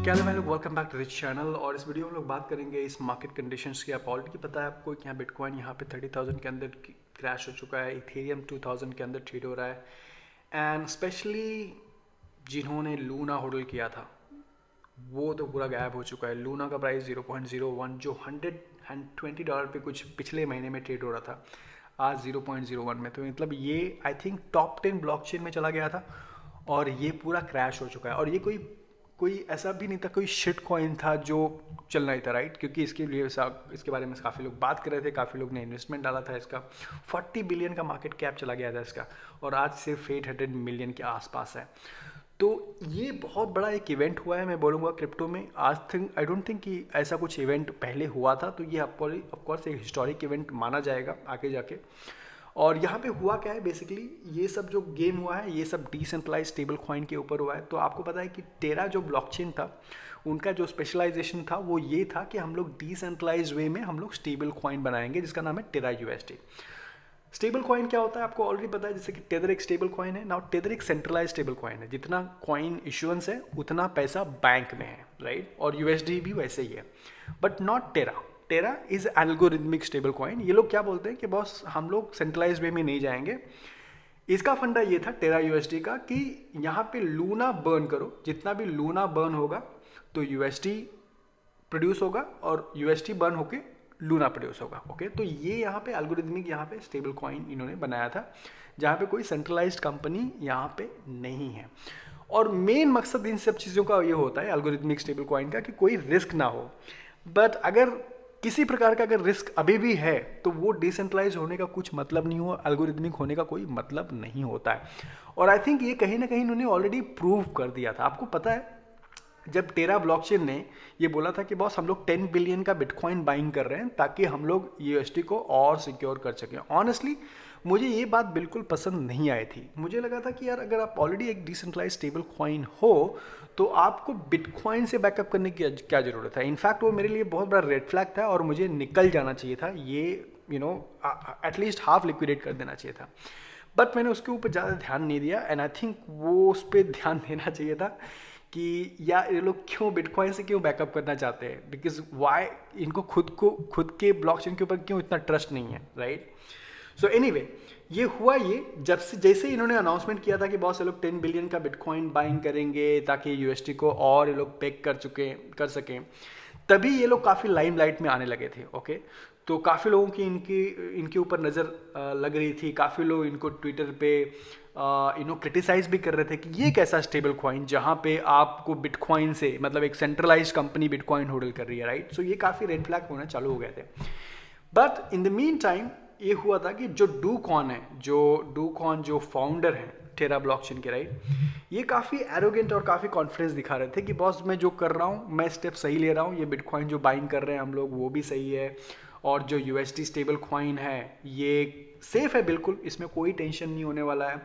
क्या हाल है लोग, welcome back to this channel. और इस वीडियो में लोग बात करेंगे इस मार्केट कंडीशंस की। आप ऑलरेडी पता है आपको कि यहाँ बिटकॉइन यहाँ पे 30,000 के अंदर क्रैश हो चुका है, इथेरियम 2000 के अंदर ट्रेड हो रहा है। एंड स्पेशली जिन्होंने लूना होल्ड किया था वो तो पूरा गायब हो चुका है। लूना का प्राइस 0.01 जो $120 पे कुछ पिछले महीने में ट्रेड हो रहा था, आज 0.01 में। तो मतलब ये आई थिंक टॉप 10 ब्लॉकचेन में चला गया था और ये पूरा क्रैश हो चुका है। और ये कोई कोई ऐसा भी नहीं था, कोई शिट कॉइन था जो चल रहा था, राइट? क्योंकि इसके बारे में काफ़ी लोग बात कर रहे थे, काफ़ी लोग ने इन्वेस्टमेंट डाला था। इसका 40 बिलियन का मार्केट कैप चला गया था इसका, और आज सिर्फ 800 मिलियन के आसपास है। तो ये बहुत बड़ा एक इवेंट हुआ है, मैं बोलूँगा क्रिप्टो में। आई डोंट थिंक कि ऐसा कुछ इवेंट पहले हुआ था। तो ये ऑफकोर्स एक हिस्टोरिक इवेंट माना जाएगा आगे जाके। और यहाँ पे हुआ क्या है बेसिकली, ये सब जो गेम हुआ है ये सब डिसेंट्रलाइज स्टेबल कॉइन के ऊपर हुआ है। तो आपको पता है कि टेरा जो ब्लॉकचेन था, उनका जो स्पेशलाइजेशन था वो ये था कि हम लोग डिसेंट्रलाइज वे में हम लोग स्टेबल कॉइन बनाएंगे जिसका नाम है टेरा यूएसडी। स्टेबल कॉइन क्या होता है आपको ऑलरेडी पता है, जैसे कि टेदर एक स्टेबल कॉइन है। नाउ टेदर एक सेंट्रलाइज स्टेबल कॉइन है, जितना कॉइन इशुएंस है उतना पैसा बैंक में है, राइट? और यूएसडी भी वैसे ही है, but not Terra. Terra is algorithmic stable coin. ये लोग क्या बोलते हैं कि बॉस हम लोग सेंट्रलाइज वे में नहीं जाएंगे। इसका फंडा ये था टेरा यूएसडी का कि यहाँ पे लूना बर्न करो, जितना भी लूना बर्न होगा तो यूएसडी प्रोड्यूस होगा और यूएसडी बर्न होके लूना प्रोड्यूस होगा। ओके, तो ये यहाँ पे एल्गोरिथमिक यहाँ पे स्टेबल कॉइन इन्होंने बनाया था, जहाँ पे कोई सेंट्रलाइज्ड कंपनी यहाँ पे नहीं है। और मेन मकसद इन सब चीज़ों का ये होता है एल्गोरिथमिक स्टेबल कॉइन का कि कोई रिस्क ना हो। बट अगर किसी प्रकार का अगर रिस्क अभी भी है तो वो डिसेंट्रलाइज होने का कुछ मतलब नहीं हो, एल्गोरिथमिक होने का कोई मतलब नहीं होता है। और आई थिंक ये कहीं ना कहीं इन्होंने ऑलरेडी प्रूव कर दिया था। आपको पता है जब टेरा ब्लॉकचेन ने ये बोला था कि बॉस हम लोग 10 बिलियन का बिटकॉइन बाइंग कर रहे हैं ताकि हम लोग यूएसडी को और सिक्योर कर सकें, ऑनेस्टली मुझे ये बात बिल्कुल पसंद नहीं आई थी। मुझे लगा था कि यार अगर आप ऑलरेडी एक डिसेंट्रलाइज स्टेबल कॉइन हो तो आपको बिटकॉइन से बैकअप करने की क्या ज़रूरत है। इनफैक्ट वो मेरे लिए बहुत बड़ा रेड फ्लैग था और मुझे निकल जाना चाहिए था ये, एटलीस्ट हाफ लिक्विडेट कर देना चाहिए था। बट मैंने उसके ऊपर ज़्यादा ध्यान नहीं दिया एंड आई थिंक वो उस पर ध्यान देना चाहिए था कि यार ये लोग क्यों बिटकॉइन से क्यों बैकअप करना चाहते हैं, बिकॉज वाई इनको खुद के ब्लॉकचेन के ऊपर क्यों इतना ट्रस्ट नहीं है, राइट? सो एनीवे ये हुआ, ये जैसे इन्होंने अनाउंसमेंट किया था कि बॉस ये लोग 10 बिलियन का बिटकॉइन बाइंग करेंगे ताकि यूएसडी को और ये लोग पेक कर सकें, तभी ये लोग काफ़ी लाइमलाइट में आने लगे थे। ओके, तो काफ़ी लोगों की इनके ऊपर नज़र लग रही थी। काफ़ी लोग इनको ट्विटर पे क्रिटिसाइज भी कर रहे थे कि ये कैसा स्टेबल कॉइन जहाँ पे आपको बिटकॉइन से, मतलब एक सेंट्रलाइज कंपनी बिटकॉइन होल्ड कर रही है, राइट? सो ये काफ़ी रेड फ्लैग होना चालू हो गए थे। But in the mean time ये हुआ था कि जो डूकॉन जो फाउंडर हैं टेरा ब्लॉकचेन के, राइट, ये काफ़ी एरोगेंट और काफ़ी कॉन्फिडेंस दिखा रहे थे कि बॉस मैं जो कर रहा हूँ मैं स्टेप सही ले रहा हूँ, ये बिटकॉइन जो बाइंग कर रहे हैं हम लोग वो भी सही है, और जो यूएसडी स्टेबल कॉइन है ये सेफ है बिल्कुल, इसमें कोई टेंशन नहीं होने वाला है।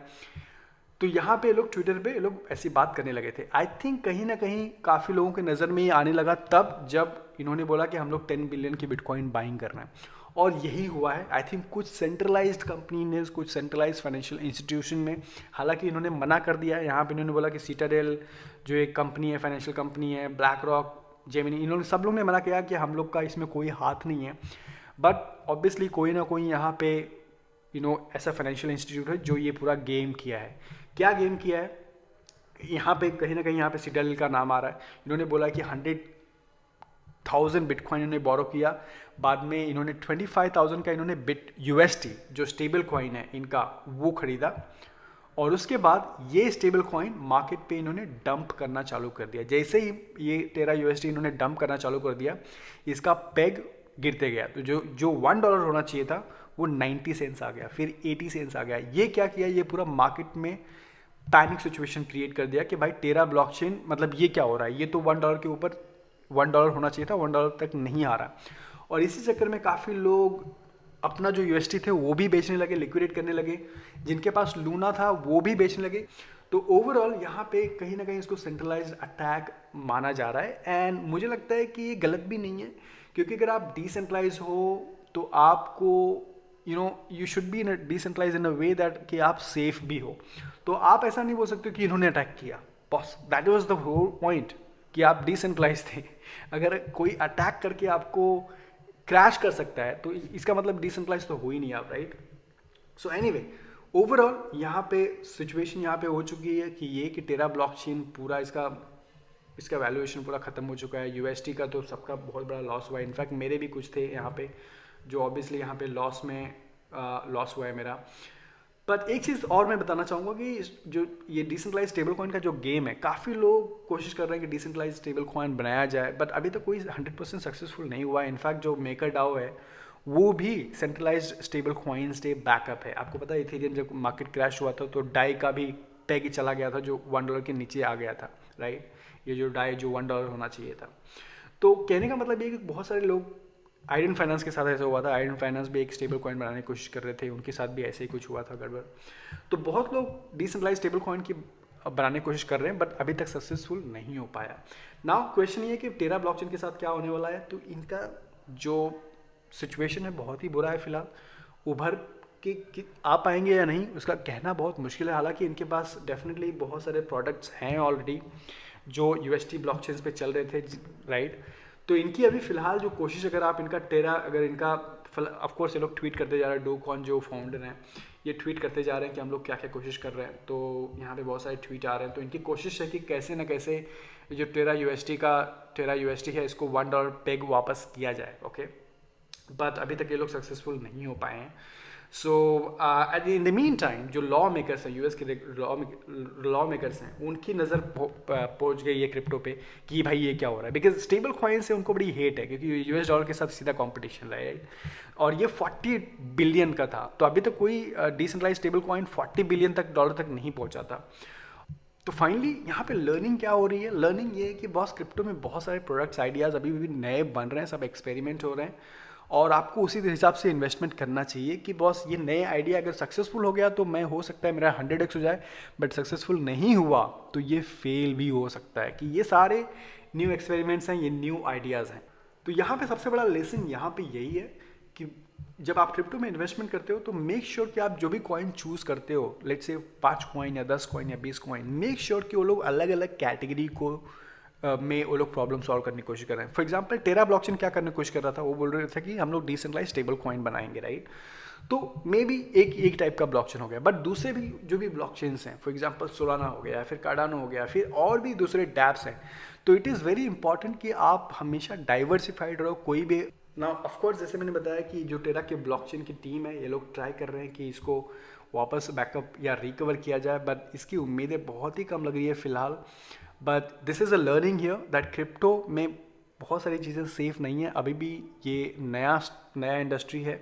तो यहाँ पे लोग ट्विटर पे लोग ऐसी बात करने लगे थे। आई थिंक कहीं ना कहीं काफ़ी लोगों के नज़र में ये आने लगा तब जब इन्होंने बोला कि हम लोग 10 बिलियन की बिटकॉइन बाइंग कर रहे हैं, और यही हुआ है। आई थिंक कुछ सेंट्रलाइज्ड कंपनी ने, कुछ सेंट्रलाइज्ड फाइनेंशियल इंस्टीट्यूशन ने, हालांकि इन्होंने मना कर दिया है। यहाँ पे इन्होंने बोला कि सीटाडेल जो एक कंपनी है, फाइनेंशियल कंपनी है, ब्लैक रॉक, जेमिनी, इन्होंने सब लोग ने मना किया कि हम लोग का इसमें कोई हाथ नहीं है। बट ऑब्वियसली कोई ना कोई यहाँ पे ऐसा फाइनेंशियल इंस्टीट्यूट है जो ये पूरा गेम किया है। क्या गेम किया है, यहाँ पे कहीं ना कहीं यहाँ पे सीटाडेल का नाम आ रहा है। इन्होंने बोला कि 100,000 बिटकॉइन इन्होंने बोरो किया, बाद में इन्होंने 25,000 का इन्होंने यूएसडी जो स्टेबल कॉइन है इनका वो खरीदा, और उसके बाद ये स्टेबल कॉइन मार्केट पे इन्होंने डंप करना चालू कर दिया। जैसे ही ये टेरा यूएसडी इन्होंने डंप करना चालू कर दिया, इसका पेग गिरते गया। तो जो $1 होना चाहिए था वो 90 सेंट्स आ गया, फिर 80 सेंट्स आ गया। ये क्या किया, ये पूरा मार्केट में पैनिक सिचुएशन क्रिएट कर दिया कि भाई टेरा ब्लॉकचेन, मतलब ये क्या हो रहा है, ये तो $1 के ऊपर $1 होना चाहिए था, $1 तक नहीं आ रहा। और इसी चक्कर में काफ़ी लोग अपना जो यूएसडी थे वो भी बेचने लगे, लिक्विडेट करने लगे, जिनके पास लूना था वो भी बेचने लगे। तो ओवरऑल यहाँ पे कहीं ना कहीं इसको सेंट्रलाइज्ड अटैक माना जा रहा है, एंड मुझे लगता है कि ये गलत भी नहीं है, क्योंकि अगर आप डिसेंट्रलाइज हो तो आपको you should be in decentralize in a way that कि आप सेफ भी हो। तो आप ऐसा नहीं बोल सकते कि इन्होंने अटैक किया, boss that was the whole point. कि आप डिसेंट्रलाइज थे। अगर कोई अटैक करके आपको क्रैश कर सकता है तो इसका मतलब डिसेंट्रलाइज तो हो ही नहीं आप, राइट। सो एनीवे, ओवरऑल यहाँ पे सिचुएशन यहाँ पे हो चुकी है कि ये कि टेरा ब्लॉकचेन पूरा इसका वैल्यूएशन पूरा ख़त्म हो चुका है। यूएसटी का तो सबका बहुत बड़ा लॉस हुआ है। इनफैक्ट मेरे भी कुछ थे यहाँ पे जो ऑब्वियसली यहाँ पे लॉस हुआ है मेरा। बट एक चीज़ और मैं बताना चाहूँगा कि जो ये डिसेंट्रलाइज स्टेबल कॉइन का जो गेम है, काफ़ी लोग कोशिश कर रहे हैं कि डिसेंट्रलाइज स्टेबल कॉइन बनाया जाए, बट अभी तक कोई 100% सक्सेसफुल नहीं हुआ है। इनफैक्ट जो मेकर डाओ है वो भी centralised stable coins day backup है। आपको पता है इथेरियम जब मार्केट क्रैश हुआ था तो डाई का भी पैग ही चला गया था जो $1 के नीचे आ गया था, राइट। ये जो डाई जो $1 होना चाहिए था। तो कहने का मतलब ये कि बहुत सारे लोग, आइडन फाइनेंस के साथ ऐसा हुआ था, आइडन फाइनेंस भी एक स्टेबल कॉइन बनाने की कोशिश कर रहे थे, उनके साथ भी ऐसे ही कुछ हुआ था गड़बड़। तो बहुत लोग डिसेंट्रलाइज स्टेबल कॉइन की बनाने की कोशिश कर रहे हैं, बट अभी तक सक्सेसफुल नहीं हो पाया। नाउ क्वेश्चन ये कि टेरा ब्लॉकचेन के साथ क्या होने वाला है। तो इनका जो सिचुएशन है बहुत ही बुरा है फिलहाल। उभर के आ पाएंगे या नहीं उसका कहना बहुत मुश्किल है। हालांकि इनके पास डेफिनेटली बहुत सारे प्रोडक्ट्स हैं ऑलरेडी जो यूएसटी ब्लॉकचेन पे चल रहे थे, राइट। तो इनकी अभी फिलहाल जो कोशिश, अगर आप इनका टेरा, अगर इनका ऑफ कोर्स ये लोग ट्वीट करते जा रहे हैं, डोकॉन जो फाउंडर हैं ये ट्वीट करते जा रहे हैं कि हम लोग क्या क्या कोशिश कर रहे हैं। तो यहाँ पे बहुत सारे ट्वीट आ रहे हैं। तो इनकी कोशिश है कि कैसे ना कैसे जो टेरा यूएसटी है इसको $1 पेग वापस किया जाए, ओके। बट अभी तक ये लोग सक्सेसफुल नहीं हो पाए हैं। सो इन द मीन टाइम जो लॉ मेकर्स हैं, यूएस के लॉ मेकर्स हैं, उनकी नज़र पहुंच गई है क्रिप्टो पे कि भाई ये क्या हो रहा है। बिकॉज स्टेबल कॉइन से उनको बड़ी हेट है क्योंकि यूएस डॉलर के साथ सीधा कंपटीशन है, और ये 40 बिलियन का था। तो अभी तक कोई decentralize stable coin 40 billion dollar तक नहीं पहुंचा था। तो फाइनली यहाँ पे लर्निंग क्या हो रही है। लर्निंग ये है कि बॉस क्रिप्टो में बहुत सारे प्रोडक्ट्स आइडियाज़ अभी भी नए बन रहे हैं, सब एक्सपेरिमेंट हो रहे हैं, और आपको उसी हिसाब से इन्वेस्टमेंट करना चाहिए कि बॉस ये नए आइडिया अगर सक्सेसफुल हो गया तो मैं हो सकता है मेरा 100x हो जाए, बट सक्सेसफुल नहीं हुआ तो ये फेल भी हो सकता है। कि ये सारे न्यू एक्सपेरिमेंट्स हैं, ये न्यू आइडियाज़ हैं। तो यहाँ पे सबसे बड़ा लेसन यहाँ पे यही है कि जब आप क्रिप्टो में इन्वेस्टमेंट करते हो तो मेक श्योर कि आप जो भी कॉइन चूज़ करते हो, लेट्स से 5 कॉइन या 10 कॉइन या 20 कॉइन, मेक श्योर कि वो लोग अलग अलग कैटेगरी को में वो लोग प्रॉब्लम सॉल्व करने की कोशिश कर रहे हैं। फॉर एग्जांपल टेरा ब्लॉकचेन क्या करने की कोशिश कर रहा था, वो बोल रहे थे कि हम लोग डिसेंट्रलाइज स्टेबल कॉइन बनाएंगे, राइट। तो मे बी एक टाइप का ब्लॉकचेन हो गया, बट दूसरे भी जो भी ब्लॉकचेन्स हैं, फॉर एग्जांपल सोलाना हो गया, फिर कार्डानो हो गया, फिर और भी दूसरे डैप्स हैं। तो इट इज़ वेरी इंपॉर्टेंट कि आप हमेशा डाइवर्सिफाइड रहो। कोई भी ना, ऑफकोर्स जैसे मैंने बताया कि जो टेरा के ब्लॉकचेन की टीम है, ये लोग ट्राई कर रहे हैं कि इसको वापस बैकअप या रिकवर किया जाए, बट इसकी उम्मीदें बहुत ही कम लग रही है फिलहाल। But this is a learning here that crypto में बहुत सारी चीज़ें सेफ़ नहीं है। अभी भी ये नया इंडस्ट्री है,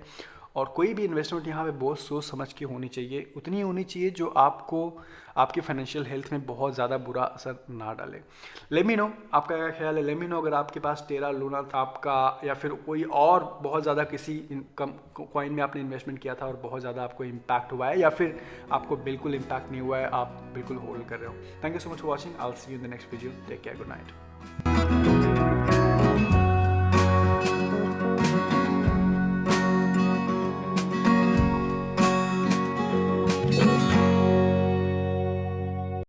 और कोई भी इन्वेस्टमेंट यहाँ पे बहुत सोच समझ के होनी चाहिए, उतनी होनी चाहिए जो आपको आपके फाइनेंशियल हेल्थ में बहुत ज़्यादा बुरा असर ना डाले। लेट मी नो आपका क्या ख्याल है। लेट मी नो अगर आपके पास टेरा, लूना आपका, या फिर कोई और बहुत ज़्यादा किसी कॉइन में आपने इन्वेस्टमेंट किया था और बहुत ज़्यादा आपको इम्पैक्ट हुआ है, या फिर आपको बिल्कुल इम्पैक्ट नहीं हुआ है, आप बिल्कुल होल्ड कर रहे हो। Thank you so much for watching. I will see you in the next video. Take care, good night.